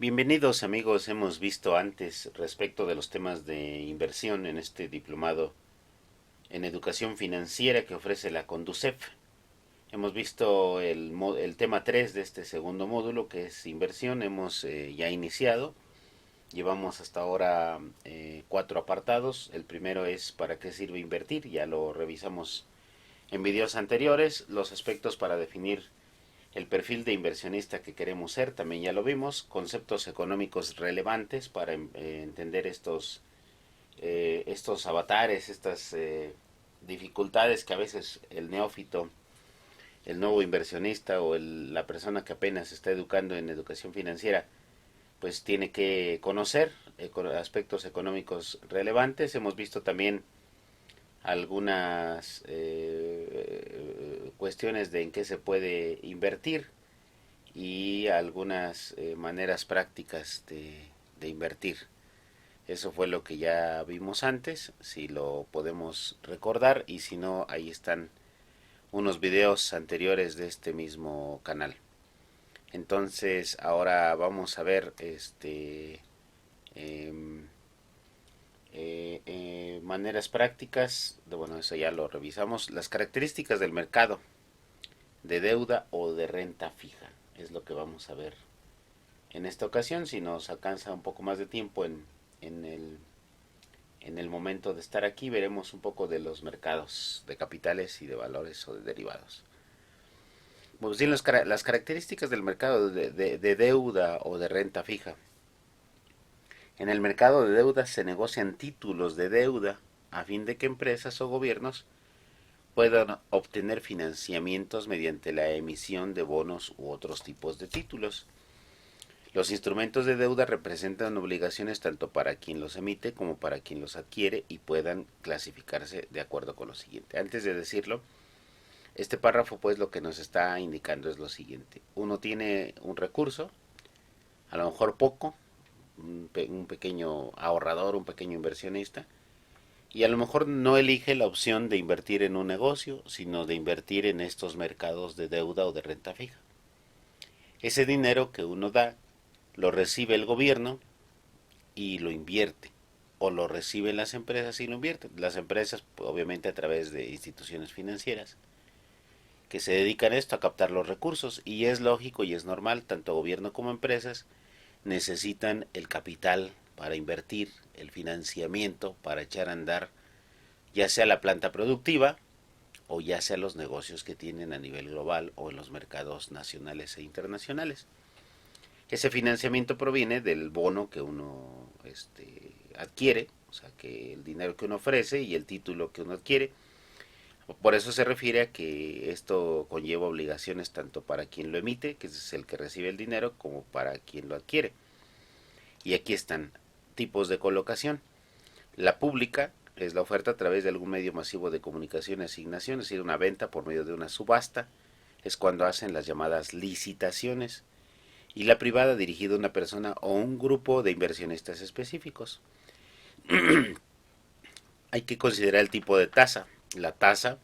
Bienvenidos amigos, hemos visto antes respecto de los temas de inversión en este diplomado en educación financiera que ofrece la Conducef. Hemos visto el tema 3 de este segundo módulo que es inversión, hemos ya iniciado, llevamos hasta ahora 4 apartados. El primero es para qué sirve invertir, ya lo revisamos en videos anteriores. Los aspectos para definir el perfil de inversionista que queremos ser, también ya lo vimos. Conceptos económicos relevantes para entender estos avatares, estas dificultades que a veces el neófito, el nuevo inversionista o la persona que apenas se está educando en educación financiera, pues tiene que conocer aspectos económicos relevantes. Hemos visto también algunas cuestiones de en qué se puede invertir y algunas maneras prácticas de invertir. Eso fue lo que ya vimos antes, si lo podemos recordar, y si no, ahí están unos videos anteriores de este mismo canal. Entonces, ahora vamos a ver eh, maneras prácticas, bueno, eso ya lo revisamos. Las características del mercado de deuda o de renta fija es lo que vamos a ver en esta ocasión. Si nos alcanza un poco más de tiempo en el en el momento de estar aquí, veremos un poco de los mercados de capitales y de valores o de derivados. Pues bien, las características del mercado de deuda o de renta fija. En el mercado de deuda se negocian títulos de deuda a fin de que empresas o gobiernos puedan obtener financiamientos mediante la emisión de bonos u otros tipos de títulos. Los instrumentos de deuda representan obligaciones tanto para quien los emite como para quien los adquiere y puedan clasificarse de acuerdo con lo siguiente. Antes de decirlo, este párrafo pues lo que nos está indicando es lo siguiente. Uno tiene un recurso, a lo mejor poco, un pequeño ahorrador, un pequeño inversionista, y a lo mejor no elige la opción de invertir en un negocio, sino de invertir en estos mercados de deuda o de renta fija. Ese dinero que uno da lo recibe el gobierno y lo invierte, o lo reciben las empresas y lo invierten. Las empresas, pues, obviamente a través de instituciones financieras que se dedican a esto, a captar los recursos, y es lógico y es normal, tanto gobierno como empresas necesitan el capital para invertir, el financiamiento para echar a andar ya sea la planta productiva o ya sea los negocios que tienen a nivel global o en los mercados nacionales e internacionales. Ese financiamiento proviene del bono que uno adquiere, o sea, que el dinero que uno ofrece y el título que uno adquiere. Por eso se refiere a que esto conlleva obligaciones tanto para quien lo emite, que es el que recibe el dinero, como para quien lo adquiere. Y aquí están tipos de colocación. La pública es la oferta a través de algún medio masivo de comunicación y asignación, es decir, una venta por medio de una subasta. Es cuando hacen las llamadas licitaciones. Y la privada dirigida a una persona o un grupo de inversionistas específicos. Hay que considerar el tipo de tasa. La tasa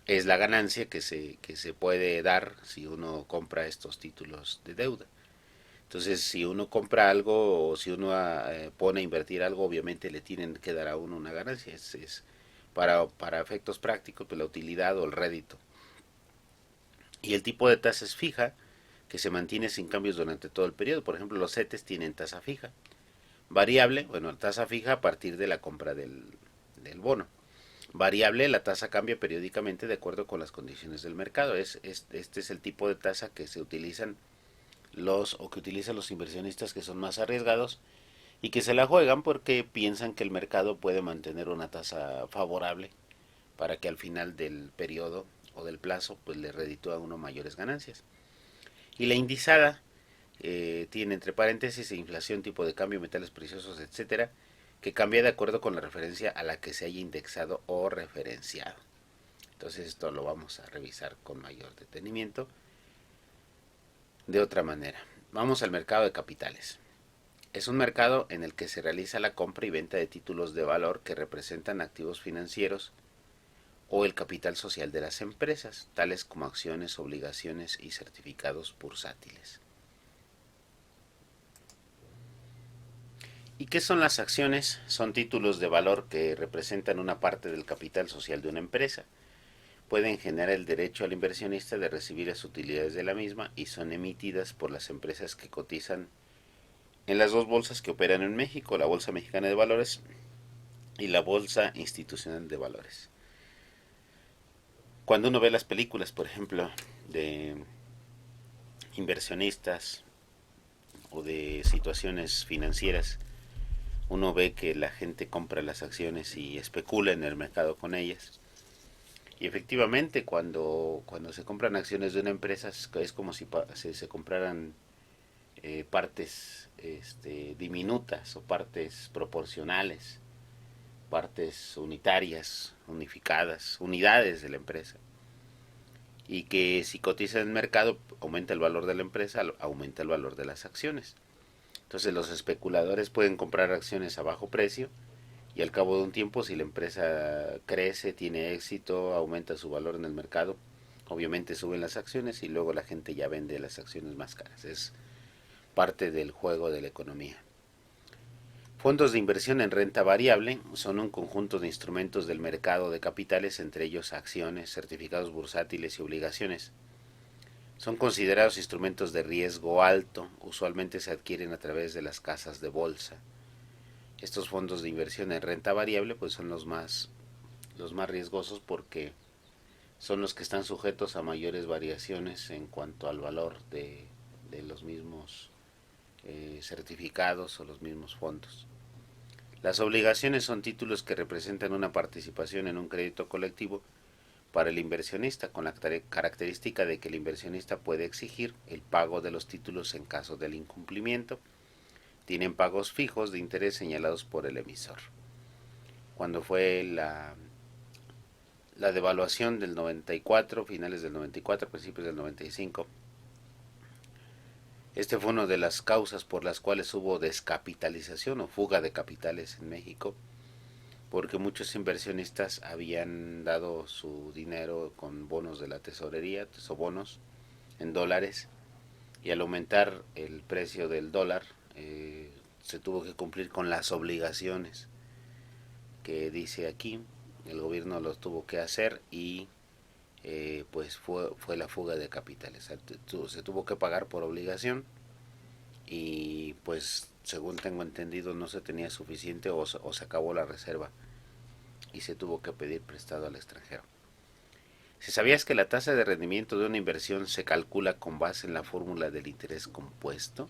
es la ganancia que se puede dar si uno compra estos títulos de deuda. Entonces, si uno compra algo o si uno pone a invertir algo, obviamente le tienen que dar a uno una ganancia. Es para efectos prácticos, pues, la utilidad o el rédito. Y el tipo de tasa es fija, que se mantiene sin cambios durante todo el periodo. Por ejemplo, los CETES tienen tasa fija. Variable, bueno, tasa fija a partir de la compra del bono. Variable, la tasa cambia periódicamente de acuerdo con las condiciones del mercado. Este es el tipo de tasa que se utilizan que utilizan los inversionistas que son más arriesgados y que se la juegan porque piensan que el mercado puede mantener una tasa favorable para que al final del periodo o del plazo pues le reditúa a uno mayores ganancias. Y la indizada tiene entre paréntesis inflación, tipo de cambio, metales preciosos, etcétera, que cambia de acuerdo con la referencia a la que se haya indexado o referenciado. Entonces esto lo vamos a revisar con mayor detenimiento de otra manera. Vamos al mercado de capitales. Es un mercado en el que se realiza la compra y venta de títulos de valor que representan activos financieros o el capital social de las empresas, tales como acciones, obligaciones y certificados bursátiles. ¿Y qué son las acciones? Son títulos de valor que representan una parte del capital social de una empresa. Pueden generar el derecho al inversionista de recibir las utilidades de la misma y son emitidas por las empresas que cotizan en las dos bolsas que operan en México, la Bolsa Mexicana de Valores y la Bolsa Institucional de Valores. Cuando uno ve las películas, por ejemplo, de inversionistas o de situaciones financieras, uno ve que la gente compra las acciones y especula en el mercado con ellas. Y efectivamente, cuando se compran acciones de una empresa es como si se compraran partes diminutas o partes proporcionales, partes unitarias, unificadas, unidades de la empresa. Y que si cotiza en el mercado aumenta el valor de la empresa, aumenta el valor de las acciones. Entonces los especuladores pueden comprar acciones a bajo precio y al cabo de un tiempo, si la empresa crece, tiene éxito, aumenta su valor en el mercado, obviamente suben las acciones y luego la gente ya vende las acciones más caras. Es parte del juego de la economía. Fondos de inversión en renta variable son un conjunto de instrumentos del mercado de capitales, entre ellos acciones, certificados bursátiles y obligaciones. Son considerados instrumentos de riesgo alto, usualmente se adquieren a través de las casas de bolsa. Estos fondos de inversión en renta variable pues son los más riesgosos porque son los que están sujetos a mayores variaciones en cuanto al valor de los mismos certificados o los mismos fondos. Las obligaciones son títulos que representan una participación en un crédito colectivo para el inversionista, con la característica de que el inversionista puede exigir el pago de los títulos en caso del incumplimiento. Tienen pagos fijos de interés señalados por el emisor. Cuando fue la devaluación del 94, finales del 94, principios del 95, este fue una de las causas por las cuales hubo descapitalización o fuga de capitales en México, porque muchos inversionistas habían dado su dinero con bonos de la tesorería, o bonos en dólares, y al aumentar el precio del dólar, se tuvo que cumplir con las obligaciones que dice aquí, el gobierno los tuvo que hacer y pues fue la fuga de capitales. Se tuvo que pagar por obligación y pues según tengo entendido no se tenía suficiente o se acabó la reserva y se tuvo que pedir prestado al extranjero. Si sabías que la tasa de rendimiento de una inversión se calcula con base en la fórmula del interés compuesto,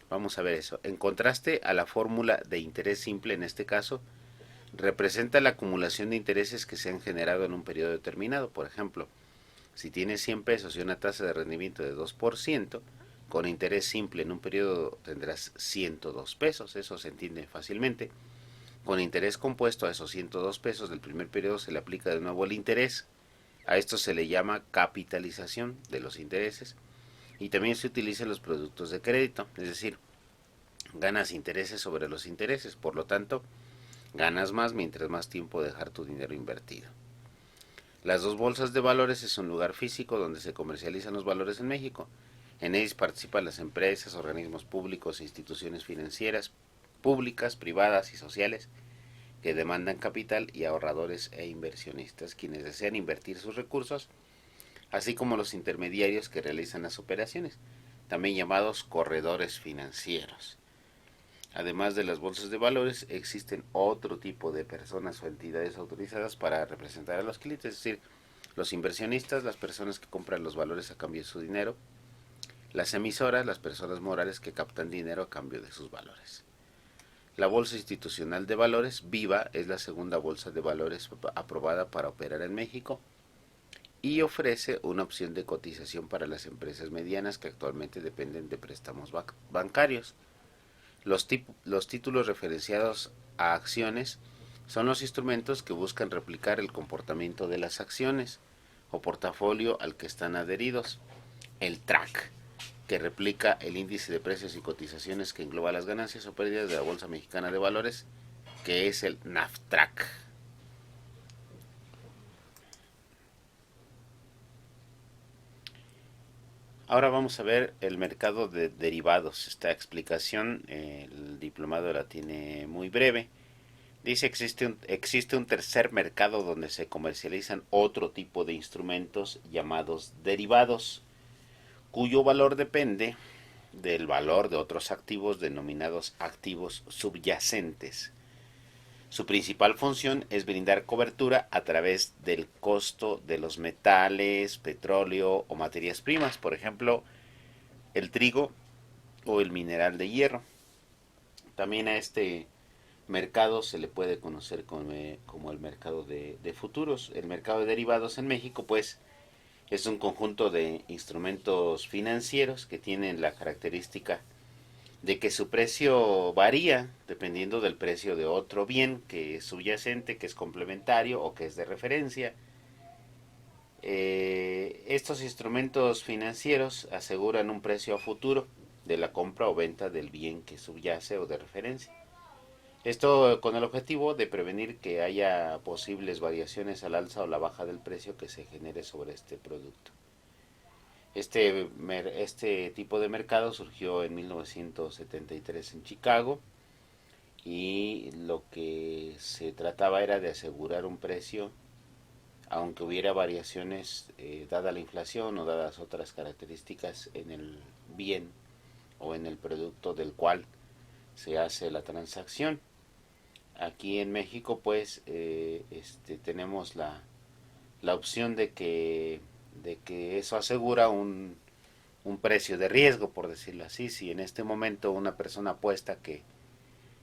vamos a ver eso. En contraste a la fórmula de interés simple, en este caso, representa la acumulación de intereses que se han generado en un periodo determinado. Por ejemplo, si tienes 100 pesos y una tasa de rendimiento de 2%, con interés simple en un periodo tendrás 102 pesos, eso se entiende fácilmente. Con interés compuesto a esos 102 pesos del primer periodo se le aplica de nuevo el interés. A esto se le llama capitalización de los intereses y también se utilizan los productos de crédito, es decir, ganas intereses sobre los intereses, por lo tanto, ganas más mientras más tiempo dejar tu dinero invertido. Las dos bolsas de valores es un lugar físico donde se comercializan los valores en México. En ellas participan las empresas, organismos públicos e instituciones financieras, públicas, privadas y sociales, que demandan capital, y ahorradores e inversionistas, quienes desean invertir sus recursos, así como los intermediarios que realizan las operaciones, también llamados corredores financieros. Además de las bolsas de valores, existen otro tipo de personas o entidades autorizadas para representar a los clientes, es decir, los inversionistas, las personas que compran los valores a cambio de su dinero, las emisoras, las personas morales que captan dinero a cambio de sus valores. La Bolsa Institucional de Valores, Viva, es la segunda bolsa de valores aprobada para operar en México y ofrece una opción de cotización para las empresas medianas que actualmente dependen de préstamos bancarios. Los títulos referenciados a acciones son los instrumentos que buscan replicar el comportamiento de las acciones o portafolio al que están adheridos. El TRAC, que replica el índice de precios y cotizaciones que engloba las ganancias o pérdidas de la Bolsa Mexicana de Valores, que es el NAFTRAC. Ahora vamos a ver el mercado de derivados. Esta explicación el diplomado la tiene muy breve. Dice que existe un tercer mercado donde se comercializan otro tipo de instrumentos llamados derivados, cuyo valor depende del valor de otros activos denominados activos subyacentes. Su principal función es brindar cobertura a través del costo de los metales, petróleo o materias primas, por ejemplo, el trigo o el mineral de hierro. También a este mercado se le puede conocer como el mercado de futuros. El mercado de derivados en México, pues, es un conjunto de instrumentos financieros que tienen la característica de que su precio varía dependiendo del precio de otro bien que es subyacente, que es complementario o que es de referencia. Estos instrumentos financieros aseguran un precio a futuro de la compra o venta del bien que subyace o de referencia. Esto con el objetivo de prevenir que haya posibles variaciones al alza o la baja del precio que se genere sobre este producto. Este tipo de mercado surgió en 1973 en Chicago y lo que se trataba era de asegurar un precio aunque hubiera variaciones dada la inflación o dadas otras características en el bien o en el producto del cual se hace la transacción. Aquí en México pues tenemos la opción de que eso asegura un precio de riesgo, por decirlo así. Si en este momento una persona apuesta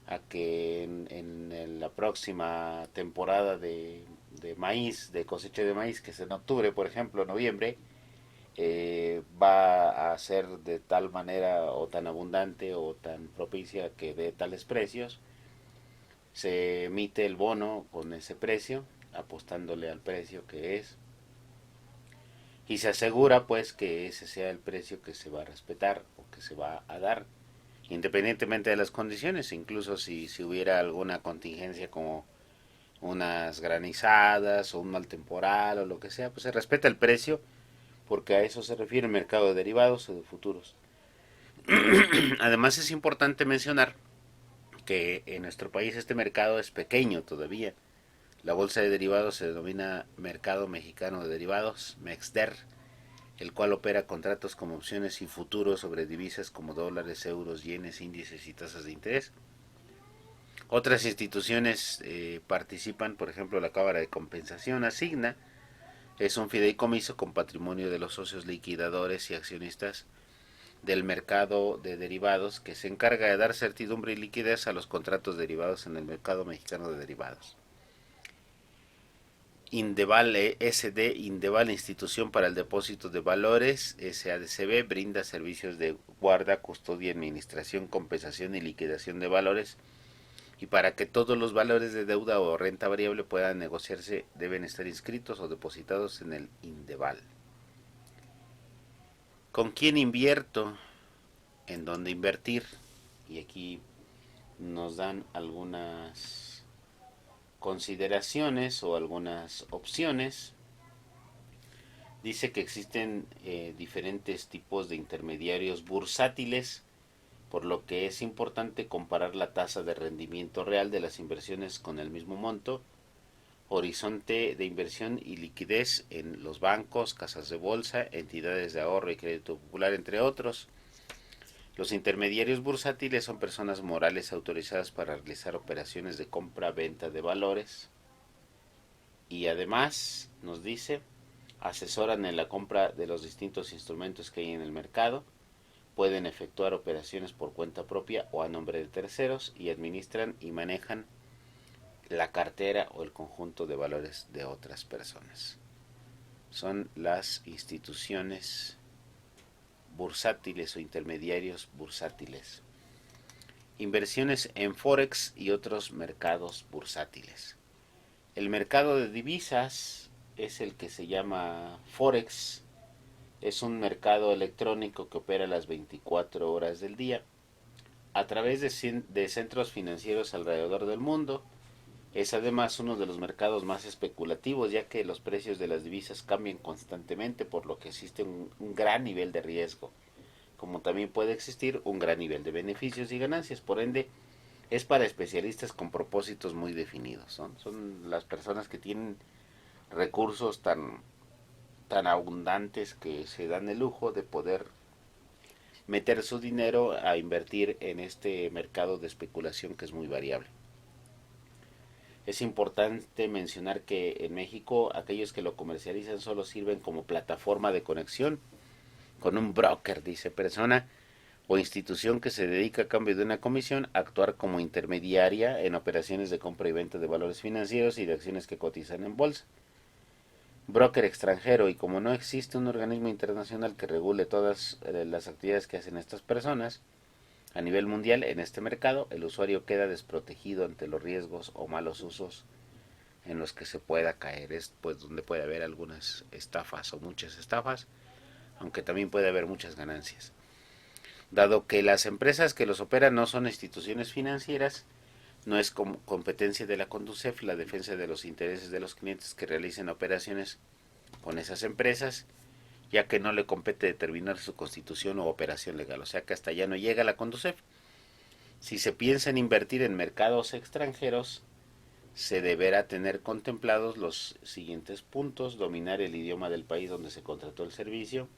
a que en la próxima temporada de maíz, de cosecha de maíz, que es en octubre, por ejemplo, noviembre, va a ser de tal manera o tan abundante o tan propicia que dé tales precios, se emite el bono con ese precio, apostándole al precio que es, y se asegura pues que ese sea el precio que se va a respetar o que se va a dar independientemente de las condiciones, incluso si hubiera alguna contingencia como unas granizadas o un mal temporal o lo que sea, pues se respeta el precio porque a eso se refiere el mercado de derivados o de futuros. Además es importante mencionar que en nuestro país este mercado es pequeño todavía. La bolsa de derivados se denomina Mercado Mexicano de Derivados, MEXDER, el cual opera contratos como opciones y futuros sobre divisas como dólares, euros, yenes, índices y tasas de interés. Otras instituciones participan, por ejemplo, la Cámara de Compensación Asigna, es un fideicomiso con patrimonio de los socios liquidadores y accionistas del mercado de derivados que se encarga de dar certidumbre y liquidez a los contratos derivados en el mercado mexicano de derivados. Indeval SD, Indeval Institución para el Depósito de Valores, SADCB, brinda servicios de guarda, custodia, administración, compensación y liquidación de valores. Y para que todos los valores de deuda o renta variable puedan negociarse, deben estar inscritos o depositados en el Indeval. ¿Con quién invierto? ¿En dónde invertir? Y aquí nos dan algunas consideraciones o algunas opciones. Dice que existen diferentes tipos de intermediarios bursátiles, por lo que es importante comparar la tasa de rendimiento real de las inversiones con el mismo monto, horizonte de inversión y liquidez en los bancos, casas de bolsa, entidades de ahorro y crédito popular, entre otros. Los intermediarios bursátiles son personas morales autorizadas para realizar operaciones de compra-venta de valores y además nos dice asesoran en la compra de los distintos instrumentos que hay en el mercado, pueden efectuar operaciones por cuenta propia o a nombre de terceros y administran y manejan la cartera o el conjunto de valores de otras personas. Son las instituciones bursátiles o intermediarios bursátiles. Inversiones en Forex y otros mercados bursátiles. El mercado de divisas es el que se llama Forex. Es un mercado electrónico que opera las 24 horas del día a través de centros financieros alrededor del mundo. Es además uno de los mercados más especulativos, ya que los precios de las divisas cambian constantemente, por lo que existe un gran nivel de riesgo, como también puede existir un gran nivel de beneficios y ganancias. Por ende, es para especialistas con propósitos muy definidos. Son las personas que tienen recursos tan abundantes que se dan el lujo de poder meter su dinero a invertir en este mercado de especulación que es muy variable. Es importante mencionar que en México aquellos que lo comercializan solo sirven como plataforma de conexión con un broker, dice, persona o institución que se dedica a cambio de una comisión a actuar como intermediaria en operaciones de compra y venta de valores financieros y de acciones que cotizan en bolsa. Broker extranjero, y como no existe un organismo internacional que regule todas las actividades que hacen estas personas a nivel mundial en este mercado, el usuario queda desprotegido ante los riesgos o malos usos en los que se pueda caer. Es pues donde puede haber algunas estafas o muchas estafas, aunque también puede haber muchas ganancias. Dado que las empresas que los operan no son instituciones financieras, no es competencia de la Conducef la defensa de los intereses de los clientes que realicen operaciones con esas empresas, ya que no le compete determinar su constitución o operación legal. O sea que hasta allá no llega la Conducef. Si se piensa en invertir en mercados extranjeros, se deberá tener contemplados los siguientes puntos: dominar el idioma del país donde se contrató el servicio,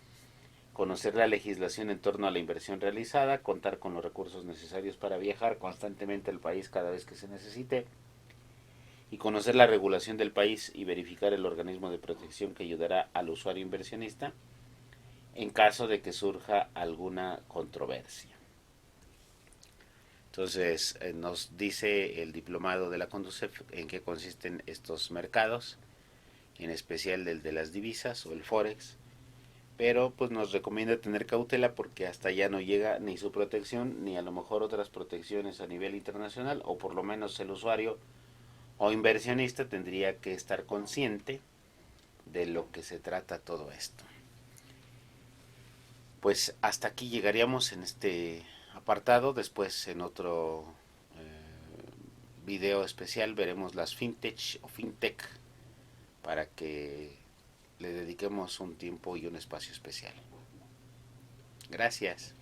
conocer la legislación en torno a la inversión realizada, contar con los recursos necesarios para viajar constantemente al país cada vez que se necesite, y conocer la regulación del país y verificar el organismo de protección que ayudará al usuario inversionista en caso de que surja alguna controversia. Entonces, nos dice el diplomado de la Conducef en qué consisten estos mercados, en especial el de las divisas o el Forex, pero pues nos recomienda tener cautela porque hasta allá no llega ni su protección ni a lo mejor otras protecciones a nivel internacional, o por lo menos el usuario o inversionista tendría que estar consciente de lo que se trata todo esto. Pues hasta aquí llegaríamos en este apartado. Después en otro video especial veremos las fintech o fintech para que le dediquemos un tiempo y un espacio especial. Gracias.